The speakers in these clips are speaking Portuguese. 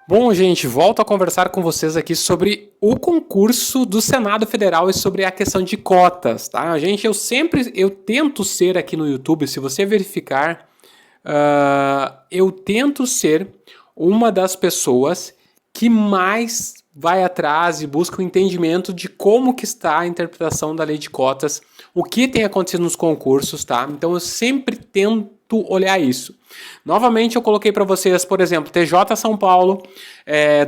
Bom, gente, volto a conversar com vocês aqui sobre o concurso do Senado Federal e sobre a questão de cotas, tá? Gente, eu tento ser aqui no YouTube, se você verificar, eu tento ser uma das pessoas que mais vai atrás e busca o entendimento de como que está a interpretação da lei de cotas, o que tem acontecido nos concursos, tá? Então eu sempre tento olhar isso. Novamente eu coloquei para vocês, por exemplo, TJ São Paulo,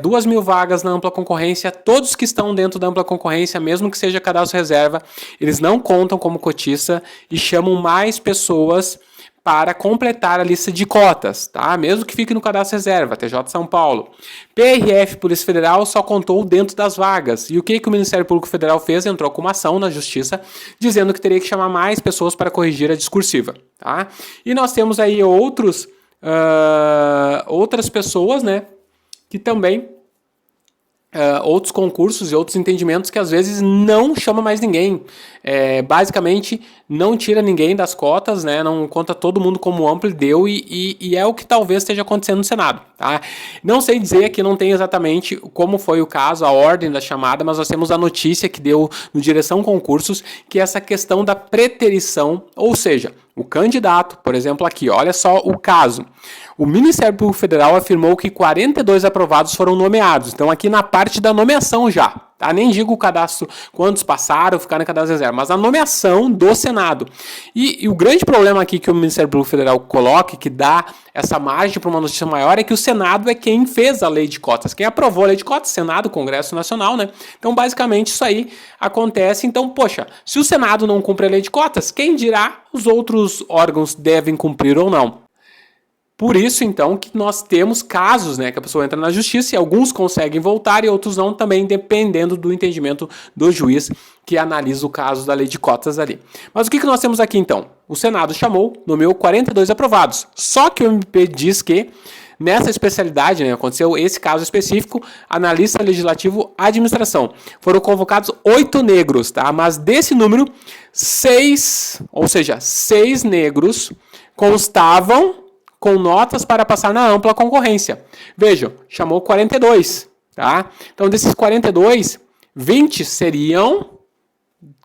2.000 vagas na ampla concorrência, todos que estão dentro da ampla concorrência, mesmo que seja cadastro reserva, eles não contam como cotista e chamam mais pessoas para completar a lista de cotas, tá? Mesmo que fique no cadastro reserva, TJ São Paulo. PRF, Polícia Federal, só contou dentro das vagas. E o que o Ministério Público Federal fez? Entrou com uma ação na Justiça, dizendo que teria que chamar mais pessoas para corrigir a discursiva, tá? E nós temos aí outras pessoas, né, que também outros concursos e outros entendimentos que às vezes não chama mais ninguém. Basicamente, não tira ninguém das cotas, né? Não conta todo mundo como amplo e deu, e é o que talvez esteja acontecendo no Senado. Tá? Não sei dizer que não tem exatamente como foi o caso, a ordem da chamada, mas nós temos a notícia que deu no Direção Concursos, que é essa questão da preterição, ou seja, o candidato, por exemplo, aqui, olha só o caso. O Ministério Público Federal afirmou que 42 aprovados foram nomeados. Então, aqui na parte da nomeação já. Tá? Nem digo o cadastro, quantos passaram, ficaram em cadastro reserva, mas a nomeação do Senado. E o grande problema aqui que o Ministério Público Federal coloca, que dá essa margem para uma notícia maior, é que o Senado é quem fez a lei de cotas. Quem aprovou a lei de cotas? Senado, Congresso Nacional, né? Então, basicamente, isso aí acontece. Então, poxa, se o Senado não cumpre a lei de cotas, quem dirá os outros órgãos devem cumprir ou não? Por isso, então, que nós temos casos, né, que a pessoa entra na justiça e alguns conseguem voltar e outros não, também dependendo do entendimento do juiz que analisa o caso da lei de cotas ali. Mas o que nós temos aqui, então? O Senado chamou, nomeou 42 aprovados. Só que o MP diz que nessa especialidade, né, aconteceu esse caso específico, analista legislativo administração. Foram convocados 8 negros, tá? Mas desse número, 6, ou seja, 6 negros constavam com notas para passar na ampla concorrência. Vejam, chamou 42, tá? Então, desses 42, 20 seriam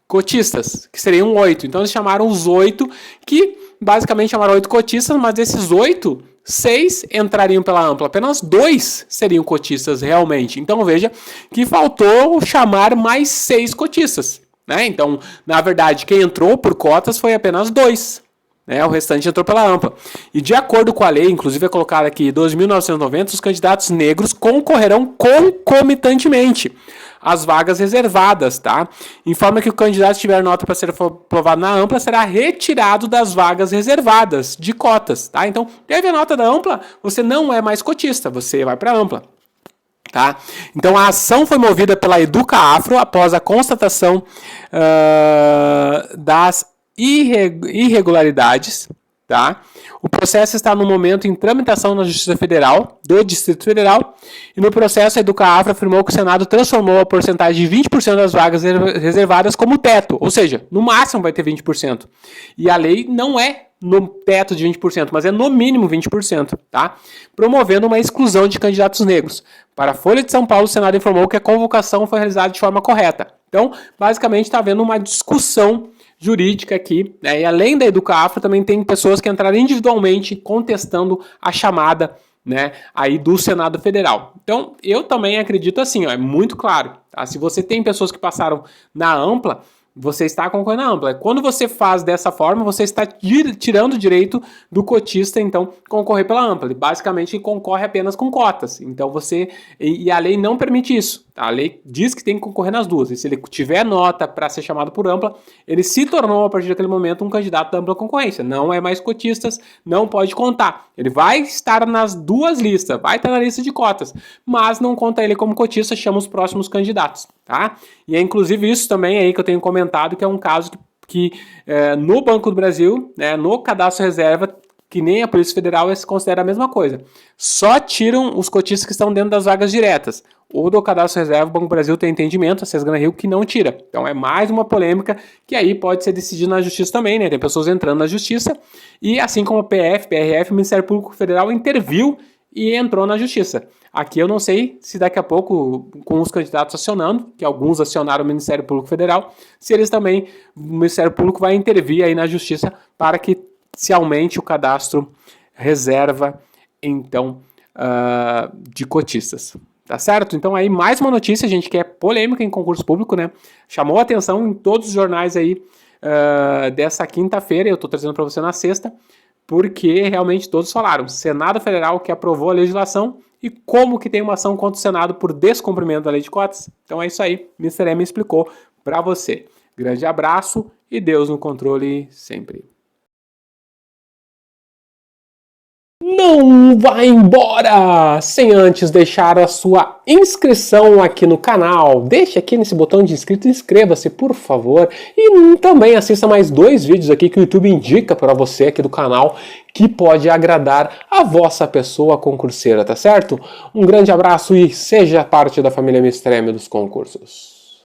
cotistas, que seriam 8. Então, eles chamaram os 8, que basicamente chamaram 8 cotistas, mas desses 8, 6 entrariam pela ampla. Apenas 2 seriam cotistas realmente. Então, veja que faltou chamar mais 6 cotistas, né? Então, na verdade, quem entrou por cotas foi apenas 2. O restante entrou pela ampla. E de acordo com a lei, inclusive é colocado aqui 12.990, os candidatos negros concorrerão concomitantemente às vagas reservadas, tá? Informa que o candidato tiver nota para ser aprovado na ampla será retirado das vagas reservadas de cotas, tá? Então, teve a nota da ampla, você não é mais cotista, você vai para a ampla. Tá? Então a ação foi movida pela Educa Afro após a constatação das irregularidades, tá? O processo está no momento em tramitação na Justiça Federal, do Distrito Federal, e no processo a Educa Afro afirmou que o Senado transformou a porcentagem de 20% das vagas reservadas como teto, ou seja, no máximo vai ter 20%. E a lei não é no teto de 20%, mas é no mínimo 20%, tá? Promovendo uma exclusão de candidatos negros. Para a Folha de São Paulo, o Senado informou que a convocação foi realizada de forma correta. Então, basicamente, está havendo uma discussão jurídica aqui, né? E além da Educa Afro, também tem pessoas que entraram individualmente contestando a chamada, né, aí do Senado Federal. Então, eu também acredito assim, é muito claro, tá? Se você tem pessoas que passaram na ampla, você está concorrendo à ampla. Quando você faz dessa forma, você está tirando o direito do cotista, então, concorrer pela ampla. Ele basicamente concorre apenas com cotas. Então, e a lei não permite isso. A lei diz que tem que concorrer nas duas. E se ele tiver nota para ser chamado por ampla, ele se tornou, a partir daquele momento, um candidato da ampla concorrência. Não é mais cotistas, não pode contar. Ele vai estar nas duas listas, vai estar na lista de cotas, mas não conta ele como cotista, chama os próximos candidatos, tá? E é inclusive isso também aí que eu tenho comentado, que é um caso que no Banco do Brasil, né, no cadastro reserva, que nem a Polícia Federal, se considera a mesma coisa. Só tiram os cotistas que estão dentro das vagas diretas. O do cadastro reserva, o Banco do Brasil tem entendimento, a Sesgran Rio, que não tira. Então é mais uma polêmica que aí pode ser decidida na justiça também, né? Tem pessoas entrando na justiça e assim como a PF, PRF, o Ministério Público Federal interviu e entrou na justiça. Aqui eu não sei se daqui a pouco, com os candidatos acionando, que alguns acionaram o Ministério Público Federal, se eles também, o Ministério Público vai intervir aí na justiça para que se aumente o cadastro reserva, então, de cotistas. Tá certo? Então aí mais uma notícia, gente, que é polêmica em concurso público, né? Chamou a atenção em todos os jornais aí dessa quinta-feira, eu tô trazendo para você na sexta, porque realmente todos falaram. Senado Federal que aprovou a legislação e como que tem uma ação contra o Senado por descumprimento da lei de cotas. Então é isso aí, Mr. M explicou para você. Grande abraço e Deus no controle sempre. Não vá embora sem antes deixar a sua inscrição aqui no canal. Deixe aqui nesse botão de inscrito e inscreva-se, por favor. E também assista mais 2 vídeos aqui que o YouTube indica para você aqui do canal que pode agradar a vossa pessoa concurseira, tá certo? Um grande abraço e seja parte da família Mr. M dos concursos.